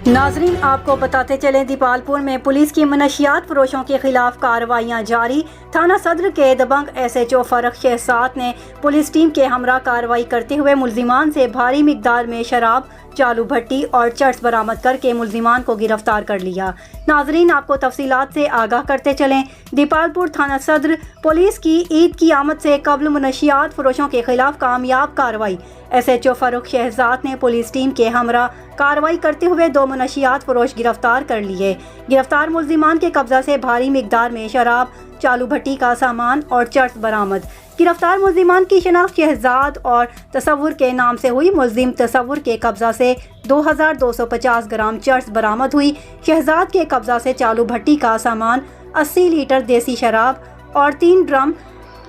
नाजरीन, आपको बताते चलें, दीपालपुर में पुलिस की मनशियात फरोशों के खिलाफ कार्रवाइयाँ जारी। थाना सदर के दबंग SHO फरख शहजाद ने पुलिस टीम के हमरा कार्रवाई करते हुए मुल्जिमान से भारी मिकदार में शराब, चालू भट्टी और चर्स बरामद करके मुल्जिमान को गिरफ्तार कर लिया। नाजरीन, आपको तफसीलात से आगाह करते चलें, दीपालपुर थाना सदर पुलिस की ईद की आमद से कबल मनशियात फरोशों के खिलाफ कामयाब कार्रवाई। SHO फरूख शहजाद ने पुलिस टीम के हमरा कार्रवाई करते हुए 2 मनशियात फरोश गिरफ्तार कर लिए। गिरफ्तार मुल्जिमान के कब्जा से भारी मिकदार में शराब, चालू भट्टी का सामान और चर्स बरामद। गिरफ्तार मुल्जिमान की शनाख्त शहजाद और तसव्वुर के नाम से हुई। मुल्जिम तसव्वुर के कब्जा से 2250 ग्राम चर्स बरामद हुई। शहजाद के कब्जा से चालू भट्टी का सामान, 80 लीटर देसी शराब और 3 ड्रम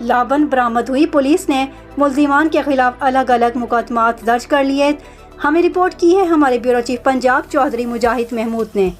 लाबन बरामद हुई। पुलिस ने मुल्जिमान के खिलाफ अलग अलग मुकदमात दर्ज कर लिए। हमें रिपोर्ट की है हमारे ब्यूरो चीफ पंजाब चौधरी मुजाहिद महमूद ने।